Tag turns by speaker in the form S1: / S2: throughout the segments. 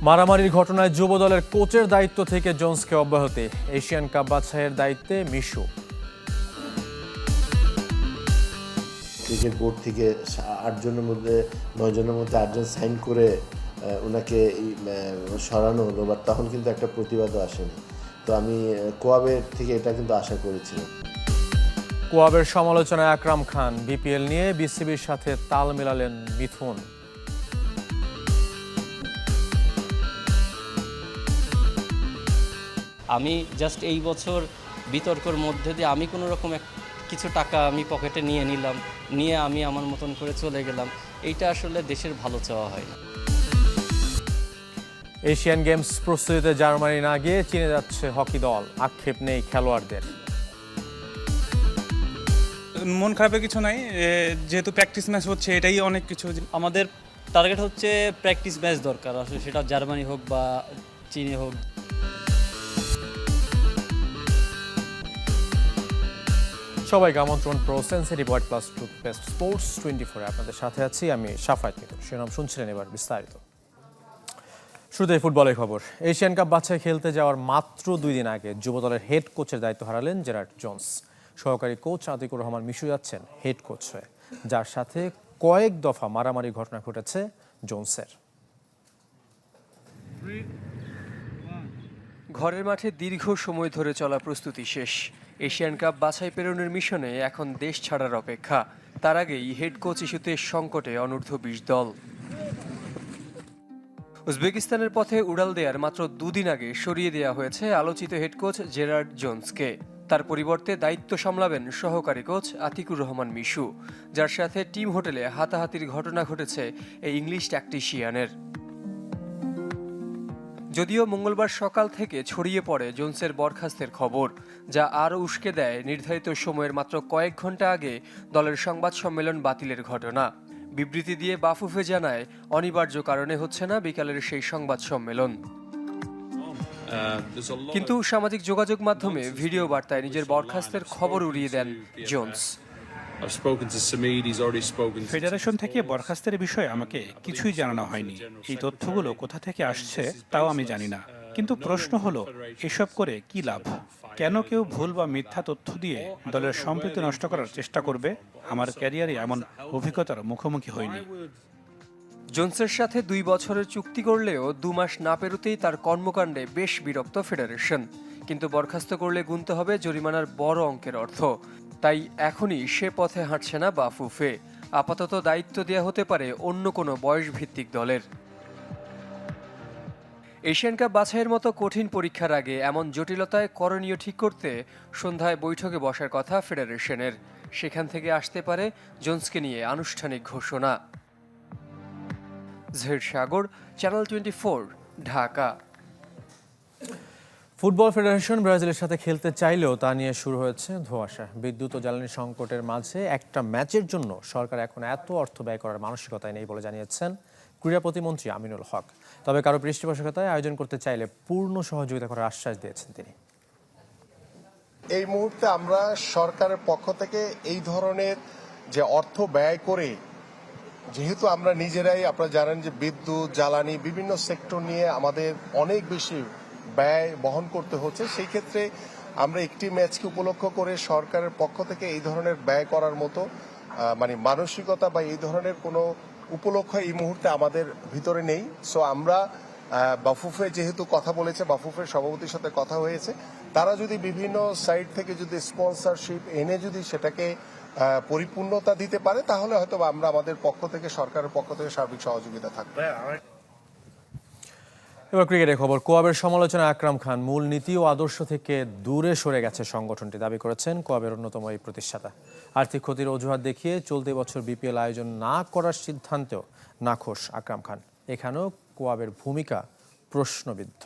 S1: মারামারির ঘটনায় যুব দলের কোচের দায়িত্ব থেকে জোন্সকে অব্যাহতি। এশিয়ান কাপ বাছাইয়ের দায়িত্বে মিশু।
S2: ক্রিকেট বোর্ড থেকে 8 জনের মধ্যে 9 জনের মধ্যে 8 জন সাইন করে ওনাকে সরানো হলো, বাট তখন কিন্তু একটা প্রতিবাদও আসেনি। তো আমি কোয়াবের থেকে এটা কিন্তু আশা করেছিলাম।
S1: কোয়াবের সমালোচনায় আকরাম খান। বিপিএল নিয়ে বিসিবির সাথে তাল মেলালেন মিথুন।
S3: আমি জাস্ট এই বছর বিতর্কের মধ্যে দিয়ে আমি কোনো রকম কিছু টাকা আমি পকেটে নিয়ে নিলাম, নিয়ে আমি আমার মতন করে চলে গেলাম। এইটা আসলে দেশের ভালো চাওয়া হয় না।
S1: এশিয়ান গেমস প্রস্তুতিতে জার্মানি না গিয়ে চীনে যাচ্ছে হকি দল। আক্ষেপ নেই খেলোয়াড়দের।
S4: মন খারাপের কিছু নাই, যেহেতু প্র্যাকটিস ম্যাচ হচ্ছে এটাই অনেক কিছু।
S3: আমাদের টার্গেট হচ্ছে প্র্যাকটিস ম্যাচ দরকার, আসলে সেটা জার্মানি হোক বা চীনে হোক।
S1: সবাইকে আমন্ত্রণ pro sensitive white plus toothpaste sports 24 আপনাদের সাথে আছি আমি সাফায়েত মিতুল। শিরোনাম শুনছিলেন, এবার বিস্তারিত। শুরুতেই ফুটবলের খবর। এশিয়ান কাপ বাছাই খেলতে যাওয়ার মাত্র 2 দিন আগে যুব দলের হেড কোচের দায়িত্ব হারালেন জেরার্ড জোন্স। সহকারী কোচ আতিকুর রহমান মিশু যাচ্ছেন হেড কোচ হয়ে, যার সাথে কয়েক দফা মারামারি ঘটনা ঘটেছে জোন্সের।
S5: ঘরের মাঠে দীর্ঘ সময় ধরে চলা প্রস্তুতি শেষ। এশিয়ান কাপ বাছাই পেরোনোর মিশনে এখন দেশ ছাড়ার অপেক্ষা। তার আগেই হেড কোচ ইস্যুতে সংকটে অনূর্ধ্ব 20 দল। উজবেকিস্তানের পথে উড়াল দেওয়ার মাত্র 2 দিন আগে সরিয়ে দেওয়া হয়েছে আলোচিত হেড কোচ জেরার্ড জোন্সকে। তার পরিবর্তে দায়িত্ব সামলাবেন সহকারী কোচ আতিকুর রহমান মিশু, যার সাথে টিম হোটেলে হাতাহাতির ঘটনা ঘটেছে এই ইংলিশ ট্যাকটিশিয়ানের। যদিও মঙ্গলবার সকাল থেকে ছড়িয়ে পড়ে জোন্সের বরখাস্তের খবর, যা আরও উস্কে দেয় নির্ধারিত সময়ের মাত্র কয়েক ঘন্টা আগে দলের সংবাদ সম্মেলন বাতিলের ঘটনা। বিবৃতি দিয়ে বাফুফে জানায় অনিবার্য কারণে হচ্ছে না বিকালের সেই সংবাদ সম্মেলন। কিন্তু সামাজিক যোগাযোগ মাধ্যমে ভিডিও বার্তায় নিজের বরখাস্তের খবর উড়িয়ে দেন জোন্স।
S6: ফেডারেশন থেকে বরখাস্তের বিষয়ে আমাকে কিছুই জানানো হয়নি। এই তথ্যগুলো কোথা থেকে আসছে তাও আমি জানি না। কিন্তু প্রশ্ন হলো, এসব করে কি লাভ? কেন কেউ ভুল বা মিথ্যা তথ্য দিয়ে দলের সম্প্রীতি নষ্ট করার চেষ্টা করবে? আমার ক্যারিয়ারে এমন অভিজ্ঞতার মুখোমুখি হয়নি।
S5: জোন্সের সাথে 2 বছরের চুক্তি করলেও 2 মাস না পেরোতেই তার কর্মকাণ্ডে বেশ বিরক্ত ফেডারেশন। কিন্তু বরখাস্ত করলে গুনতে হবে জরিমানার বড় অঙ্কের অর্থ। তাই এখনই সে পথে হাঁটছে না বাফুফে। আপাতত দায়িত্ব দেওয়া হতে পারে অন্য কোনো বয়সভিত্তিক দলের। এশিয়ান কাপ বাছাইয়ের মতো কঠিন পরীক্ষার আগে এমন জটিলতায় করণীয় ঠিক করতে সন্ধ্যায় বৈঠকে বসার কথা ফেডারেশনের। সেখান থেকে আসতে পারে জোন্সকে নিয়ে আনুষ্ঠানিক ঘোষণা। জহির সাগর, চ্যানেল 24, ঢাকা।
S1: ফুটবল ফেডারেশন ব্রাজিলের সাথে খেলতে চাইলেও তা নিয়ে শুরু হয়েছে ধোঁয়াশা। বিদ্যুৎ ও জ্বালানি সংকটের মাঝে একটা ম্যাচের জন্য সরকার এখন এত অর্থ ব্যয় করার মানসিকতায় নেই বলে জানিয়েছেন ক্রীড়া প্রতিমন্ত্রী আমিনুল হক। তবে কারো পৃষ্ঠপোষকতায় আয়োজন করতে চাইলে পূর্ণ সহযোগিতা করার আশ্বাস দিয়েছেন তিনি।
S7: এই মুহূর্তে আমরা সরকারের পক্ষ থেকে এই ধরনের যে অর্থ ব্যয় করে, যেহেতু আমরা নিজেরাই, আপনারা জানেন যে বিদ্যুৎ জ্বালানি বিভিন্ন সেক্টর নিয়ে আমাদের অনেক বেশি ব্যয় বহন করতে হচ্ছে, সেই ক্ষেত্রে আমরা একটি ম্যাচকে উপলক্ষ করে সরকারের পক্ষ থেকে এই ধরনের ব্যয় করার মতো মানসিকতা বা এই ধরনের কোনো উপলক্ষ এই মুহূর্তে আমাদের ভিতরে নেই। সো আমরা বাফুফে যেহেতু কথা বলেছে, বাফুফের সভাপতির সাথে কথা হয়েছে, তারা যদি বিভিন্ন সাইড থেকে যদি স্পন্সরশিপ এনে যদি সেটাকে পরিপূর্ণতা দিতে পারে, তাহলে হয়তো আমরা আমাদের পক্ষ থেকে, সরকারের পক্ষ থেকে সার্বিক সহযোগিতা থাকবে।
S1: এবার ক্রিকেটের খবর। কোয়াবের সমালোচনায় আকরাম খান। মূল নীতি ও আদর্শ থেকে দূরে সরে গেছে সংগঠনটি, দাবি করেছেন কোয়াবের অন্যতম এই প্রতিষ্ঠাতা। আর্থিক ক্ষতির অজুহাত দেখিয়ে চলতি বছর বিপিএল আয়োজন না করার সিদ্ধান্তেও নাখোশ আকরাম খান। এখানেও কোয়াবের ভূমিকা প্রশ্নবিদ্ধ।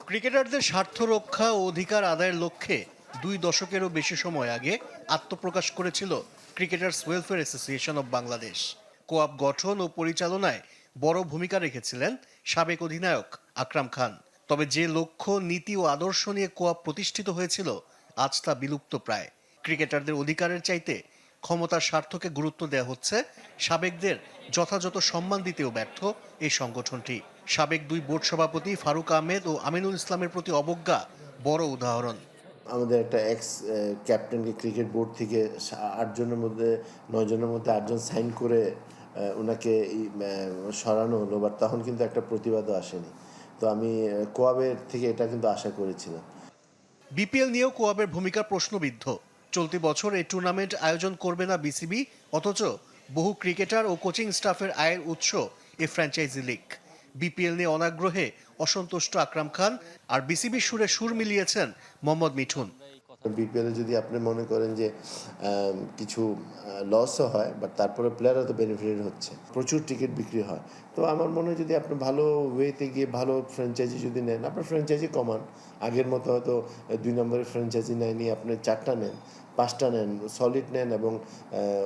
S8: ক্রিকেটারদের স্বার্থ রক্ষা ও অধিকার আদায়ের লক্ষ্যে 2 দশকেরও বেশি সময় আগে আত্মপ্রকাশ করেছিল cricketers welfare association of Bangladesh. COAB গঠন ও পরিচালনায় বড় ভূমিকা রেখেছিলেন সাবেক অধিনায়ক আকরাম খান। তবে যে লক্ষ্য, নীতি ও আদর্শ নিয়ে কোয়াব প্রতিষ্ঠিত হয়েছিল, আজ তা বিলুপ্ত প্রায়। ক্রিকেটারদের অধিকারের চাইতে ক্ষমতার স্বার্থকে গুরুত্ব দেওয়া হচ্ছে, সাবেকদের যথাযথ সম্মান দিতেও ব্যর্থ এই সংগঠনটি। সাবেক 2 বোর্ড সভাপতি ফারুক আহমেদ ও আমিনুল ইসলামের প্রতি অবজ্ঞা বড় উদাহরণ।
S2: আমাদের একটা এক্স ক্যাপ্টেনকে ক্রিকেট বোর্ড থেকে 8 জনের মধ্যে 9 জনের মধ্যে 8 জন সাইন করে ওনাকে সরানো হলো, বাট তখন কিন্তু একটা প্রতিবাদও আসেনি। তো আমি কোয়াবের থেকে এটা কিন্তু আশা করেছিলাম।
S8: বিপিএল নিয়েও কোয়াবের ভূমিকা প্রশ্নবিদ্ধ। চলতি বছর এই টুর্নামেন্ট আয়োজন করবে না বিসিবি, অথচ বহু ক্রিকেটার ও কোচিং স্টাফের আয়ের উৎস এই ফ্র্যাঞ্চাইজি লিগ। বিপিএল নিয়ে অনাগ্রহে অসন্তুষ্ট আকরাম খান, আর বিসিবির সুরে সুর মিলিয়েছেন মোহাম্মদ মিঠুন।
S2: বিপিএলে যদি আপনি মনে করেন যে কিছু লসও হয়, বাট তারপরে প্লেয়াররা তো বেনিফিটেড হচ্ছে, প্রচুর টিকিট বিক্রি হয়। তো আমার মনে হয় যদি আপনি ভালো ওয়েতে গিয়ে ভালো ফ্র্যাঞ্চাইজি যদি নেন, আপনার ফ্র্যাঞ্চাইজি কমান, আগের মতো হয়তো 2 নম্বরের ফ্র্যাঞ্চাইজি নেয়নি, আপনি 4টা নেন, 5টা নেন, সলিড নেন, এবং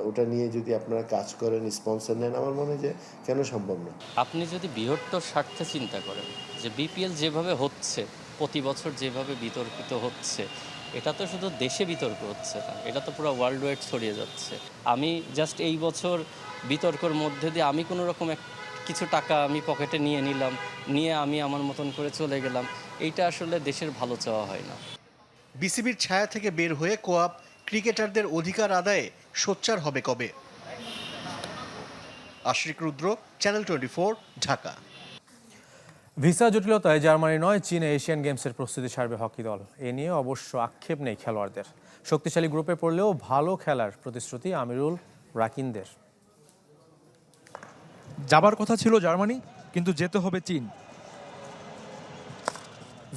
S2: ওটা নিয়ে যদি আপনারা কাজ করেন, স্পন্সর নেন, আমার মনে হয় যে কেন সম্ভব না।
S3: আপনি যদি বৃহত্তর স্বার্থে চিন্তা করেন যে বিপিএল যেভাবে হচ্ছে, প্রতি বছর যেভাবে বিতর্কিত হচ্ছে, এটা তো শুধু দেশে বিতর্ক হচ্ছে না, এটা তো পুরো ওয়ার্ল্ড ওয়াইড ছড়িয়ে যাচ্ছে। আমি জাস্ট এই বছর বিতর্কের মধ্যে দিয়ে আমি কোনো রকম কিছু টাকা আমি পকেটে নিয়ে নিলাম, নিয়ে আমি আমার মতন করে চলে গেলাম, এইটা আসলে দেশের ভালো চাওয়া হয় না।
S8: বিসিবির ছায়া থেকে বের হয়ে কোয়াব ক্রিকেটারদের অধিকার আদায়ে সোচ্চার হবে কবে? আশরিক রুদ্র, চ্যানেল 24, ঢাকা।
S1: ভিসা জটিলতায় জার্মানি নয়, চীনে এশিয়ান গেমসের প্রস্তুতি সারবে হকি দল। এ নিয়ে অবশ্য আক্ষেপ নেই খেলোয়াড়দের। শক্তিশালী গ্রুপে পড়লেও ভালো খেলার প্রতিশ্রুতি আমিরুল রাকিনদের।
S9: যাবার কথা ছিল জার্মানি, কিন্তু যেতে হবে চীন।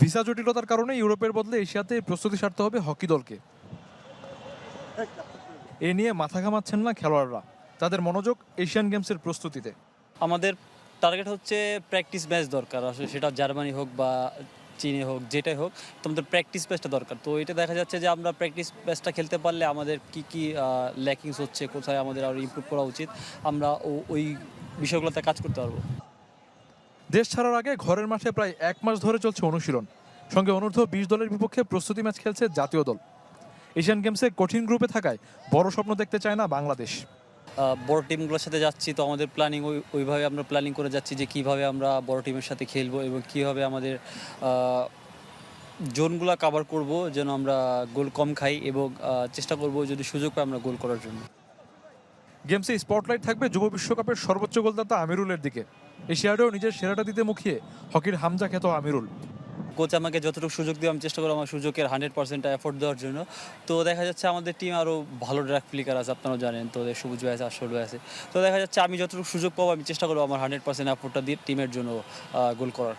S9: ভিসা জটিলতার কারণে ইউরোপের বদলে এশিয়াতে প্রস্তুতি সারতে হবে হকি দলকে। এ নিয়ে মাথা ঘামাচ্ছেন না খেলোয়াড়রা, তাদের মনোযোগ এশিয়ান গেমসের প্রস্তুতিতে।
S10: আমাদের টার্গেট হচ্ছে প্র্যাকটিস ম্যাচ দরকার, আসলে সেটা জার্মানি হোক বা চীনে হোক, যেটাই হোক, তো আমাদের প্র্যাকটিস ম্যাচটা দরকার। তো এটা দেখা যাচ্ছে যে আমরা প্র্যাকটিস ম্যাচটা খেলতে পারলে আমাদের কি ল্যাকিংস হচ্ছে, কোথায় আমাদের আরও ইমপ্রুভ করা উচিত, আমরা ওই বিষয়গুলোতে কাজ করতে পারবো।
S9: দেশ ছাড়ার আগে ঘরের মাঠে প্রায় 1 মাস ধরে চলছে অনুশীলন। সঙ্গে অনূর্ধ্ব 20 দলের বিপক্ষে প্রস্তুতি ম্যাচ খেলছে জাতীয় দল। এশিয়ান গেমসে কঠিন গ্রুপে থাকায় বড় স্বপ্ন দেখতে চায় না বাংলাদেশ।
S10: বড় টিমগুলোর সাথে যাচ্ছি, তো আমাদের প্ল্যানিং ওইভাবে আমরা প্ল্যানিং করে যাচ্ছি যে কীভাবে আমরা বড় টিমের সাথে খেলবো এবং কীভাবে আমাদের জোনগুলো কভার করব যেন আমরা গোল কম খাই, এবং চেষ্টা করব যদি সুযোগ পাই আমরা গোল করার জন্য।
S9: গেমসে স্পটলাইট থাকবে যুব বিশ্বকাপের সর্বোচ্চ গোলদাতা আমিরুলের দিকে। এশিয়াডেও নিজের সেরাটা দিতে মুখিয়ে হকির হামজা খ্যাত আমিরুল।
S10: কোচ আমাকে যতটুকু সুযোগ দিয়ে আমি চেষ্টা করবো আমার সুযোগের 100% এফোর্ট দেওয়ার জন্য। তো দেখা যাচ্ছে আমাদের টিম আরও ভালো ড্রাগ প্লেয়ার আছে, আপনারাও জানেন, তো সবুজ ভাই আছে, আশরফ ভাই আছে। তো দেখা যাচ্ছে আমি যতটুকু সুযোগ পাবো আমি চেষ্টা করবো আমার 100% এফোর্টটা দিয়ে টিমের জন্য গোল করার।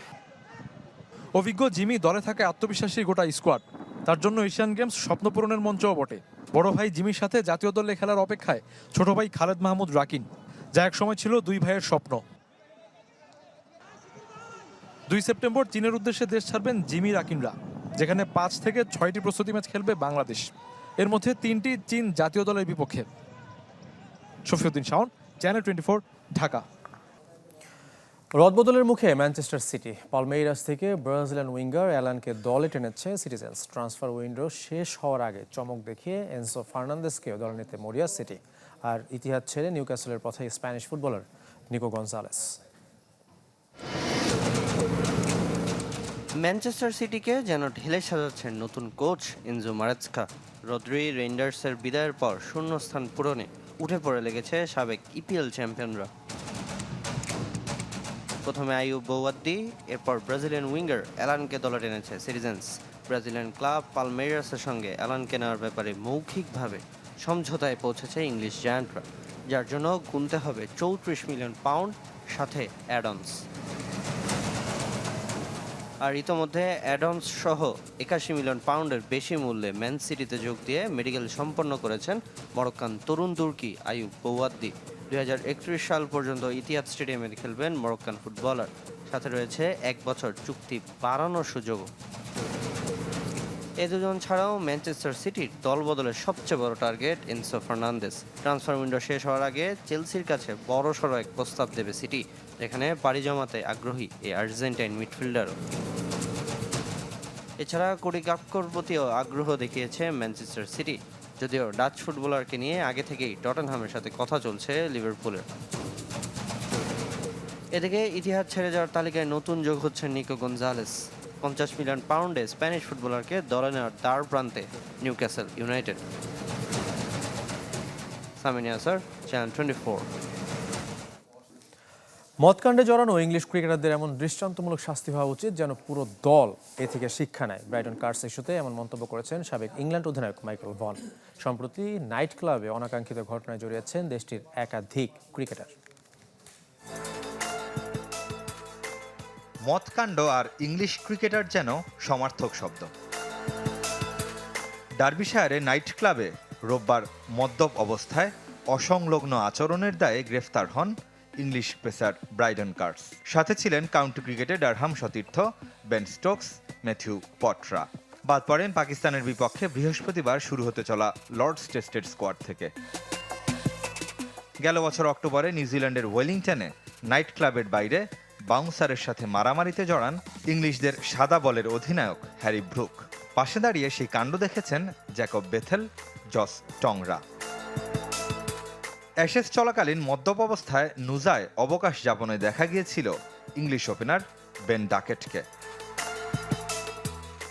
S9: অভিজ্ঞ জিমি দলে থাকে আত্মবিশ্বাসী গোটা স্কোয়াড। তার জন্য এশিয়ান গেমস স্বপ্ন পূরণের মঞ্চও বটে। বড় ভাই জিমির সাথে জাতীয় দলে খেলার অপেক্ষায় ছোট ভাই খালেদ মাহমুদ রাকিন, যা একসময় ছিল 2 ভাইয়ের স্বপ্ন। 2 সেপ্টেম্বর চীনের উদ্দেশ্যে দেশ ছাড়বেন জিমি রাকিনরা, যেখানে 5 থেকে 6টি প্রস্তুতি ম্যাচ খেলবে বাংলাদেশ। এর মধ্যে 3টি চীন জাতীয় দলের বিপক্ষে। শফিউদ্দিন শাওন, চ্যানেল 24, ঢাকা।
S1: রদবদলের মুখে ম্যানচেস্টার সিটি। পালমেইরাস থেকে ব্রাজিলিয়ান উইঙ্গার অ্যালানকে দলে টেনেছে সিটিজেন্স। ট্রান্সফার উইন্ডো শেষ হওয়ার আগে চমক দেখিয়ে এনসো ফার্নান্দেসকেও দলে নিতে মরিয়া সিটি। আর ইতিহাদ ছেড়ে নিউক্যাসলের পথে Spanish footballer Nico Gonzalez.
S11: Manchester সিটিকে যেন ঢেলে সাজাচ্ছেন নতুন কোচ এনজো মারেৎস্কা। রদ্রি রেইন্ডার্সের বিদায়ের পর শূন্যস্থান পূরণে উঠে পড়ে লেগেছে সাবেক ইপিএল চ্যাম্পিয়নরা। প্রথমে আইয়ুব বৌয়াদ্দি, এরপর ব্রাজিলিয়ান উইঙ্গার অ্যালানকে দলে টেনেছে সিটিজেন্স। ব্রাজিলিয়ান ক্লাব পালমেইরাসের সঙ্গে অ্যালানকে নেওয়ার ব্যাপারে মৌখিকভাবে সমঝোতায় পৌঁছেছে ইংলিশ জায়ান্টরা, যার জন্য গুনতে হবে 34 মিলিয়ন পাউন্ড, সাথে অ্যাডন্স। আর ইতোমধ্যে অ্যাডন্স সহ 81 মিলিয়ন পাউন্ডের বেশি মূল্যে ম্যান সিটিতে যোগ দিয়ে মেডিকেল সম্পন্ন করেছেন মরক্কান তরুণ তুর্কি আইয়ুব বৌয়াদ্দি। 2031 সাল পর্যন্ত ইতিহাদ স্টেডিয়ামে খেলবেন মরক্কান ফুটবলার। সাথে রয়েছে 1 বছর চুক্তি বাড়ানোর সুযোগও। এই দুজন ছাড়াও ম্যানচেস্টার সিটির দল বদলের সবচেয়ে বড় টার্গেট এনসো ফার্নান্দেস। ট্রান্সফার উইন্ডো শেষ হওয়ার আগে চেলসির কাছে বড়সড় এক প্রস্তাব দেবে সিটি, যেখানে পাড়ি জমাতে আগ্রহী এই আর্জেন্টাইন মিডফিল্ডারও। এছাড়া কোডি গাকপোর প্রতিও আগ্রহ দেখিয়েছে ম্যানচেস্টার সিটি। যদিও ডাচ ফুটবলারকে নিয়ে আগে থেকেই টটেনহামের সাথে কথা চলছে লিভারপুলের। এদিকে ইতিহাদ ছেড়ে যাওয়ার তালিকায় নতুন যোগ হচ্ছে নিকো গঞ্জালেস। 50 মিলিয়ন পাউন্ডে স্প্যানিশ ফুটবলারকে দলে নেওয়ার দ্বার প্রান্তে নিউক্যাসল ইউনাইটেড। সামিনিয়া স্যার, চ্যানেল 24।
S1: মদকাণ্ডে জড়ানো ইংলিশ ক্রিকেটারদের এমন দৃষ্টান্তমূলক শাস্তি হওয়া উচিত যেন পুরো দল এ থেকে শিক্ষা নেয়। ব্রাইটন কার্স ইস্যুতে এমন মন্তব্য করেছেন সাবেক ইংল্যান্ড অধিনায়ক মাইকেল ভন। সম্প্রতি নাইট ক্লাবে অনাকাঙ্ক্ষিত ঘটনায় জড়িয়েছেন দেশটির একাধিক ক্রিকেটার।
S12: মদকাণ্ড আর ইংলিশ ক্রিকেটার যেন সমার্থক শব্দ। ডার্বিশায়ারে নাইট ক্লাবে রোববার মদ্যপ অবস্থায় অসংলগ্ন আচরণের দায়ে গ্রেফতার হন ইংলিশ পেসার ব্রাইডন কার্স। সাথে ছিলেন কাউন্টি ক্রিকেটে ডারহাম সতীর্থ বেন স্টোকস, ম্যাথিউ পটরা। বাদ পড়েন পাকিস্তানের বিপক্ষে বৃহস্পতিবার শুরু হতে চলা লর্ডস টেস্টের স্কোয়াড থেকে। গেল বছর অক্টোবরে নিউজিল্যান্ডের ওয়েলিংটনে নাইট ক্লাবের বাইরে বাউন্সারের সাথে মারামারিতে জড়ান ইংলিশদের সাদা বলের অধিনায়ক হ্যারি ব্রুক। পাশে দাঁড়িয়ে সেই কাণ্ড দেখেছেন জ্যাকব বেথেল, জস টংরা। অ্যাশেজ চলাকালীন মদ্যপ অবস্থায় নুজায় অবকাশ যাপনে দেখা গিয়েছিল ইংলিশ ওপেনার বেন ডাকেটকে।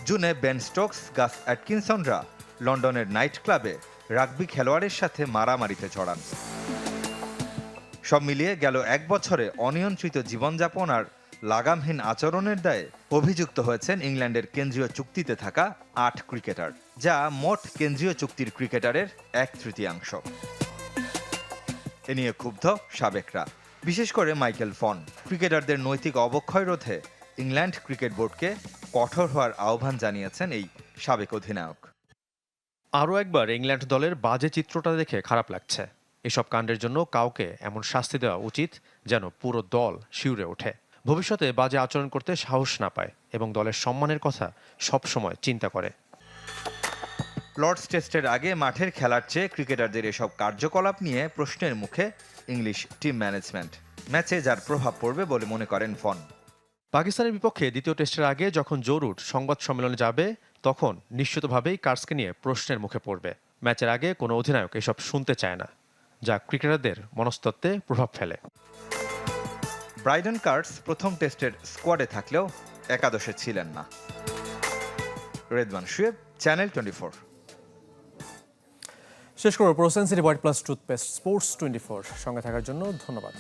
S12: জুনে বেন স্টোকস, গাস অ্যাটকিনসনরা লন্ডনের নাইট ক্লাবে রাগবি খেলোয়াড়ের সাথে মারামারিতে জড়ান। সব মিলিয়ে গেল এক বছরে অনিয়ন্ত্রিত জীবনযাপন আর লাগামহীন আচরণের দায়ে অভিযুক্ত হয়েছেন ইংল্যান্ডের কেন্দ্রীয় চুক্তিতে থাকা 8 ক্রিকেটার, যা মোট কেন্দ্রীয় চুক্তির ক্রিকেটারের 1/3। এ নিয়ে ক্ষুব্ধ সাবেকরা, বিশেষ করে মাইকেল ফন। ক্রিকেটারদের নৈতিক অবক্ষয় রোধে ইংল্যান্ড ক্রিকেট বোর্ডকে কঠোর হওয়ার আহ্বান জানিয়েছেন এই সাবেক অধিনায়ক।
S1: আরও একবার ইংল্যান্ড দলের বাজে চিত্রটা দেখে খারাপ লাগছে। এসব কাণ্ডের জন্য কাউকে এমন শাস্তি দেওয়া উচিত যেন পুরো দল শিউরে ওঠে, ভবিষ্যতে বাজে আচরণ করতে সাহস না পায় এবং দলের সম্মানের কথা সবসময় চিন্তা করে।
S12: লর্ডস টেস্টের আগে মাঠের খেলার চেয়ে ক্রিকেটারদের এসব কার্যকলাপ নিয়ে প্রশ্নের মুখে ইংলিশ টিম ম্যানেজমেন্ট। ম্যাচে যার প্রভাব পড়বে বলে মনে করেন ফন।
S1: পাকিস্তানের বিপক্ষে দ্বিতীয় টেস্টের আগে যখন জো রুট সংবাদ সম্মেলনে যাবে, তখন নিশ্চিতভাবেই কার্সকে নিয়ে প্রশ্নের মুখে পড়বে। ম্যাচের আগে কোনো অধিনায়ক এসব শুনতে চায় না, যা ক্রিকেটারদের মনস্তত্ত্বে প্রভাব ফেলে।
S12: ব্রাইডন কার্স প্রথম টেস্টের স্কোয়াডে থাকলেও একাদশে ছিলেন না। রেদওয়ান শুয়েব, চ্যানেল 24।
S1: শেষ করব pro sensitive white plus toothpaste sports 24 সঙ্গে থাকার জন্য ধন্যবাদ।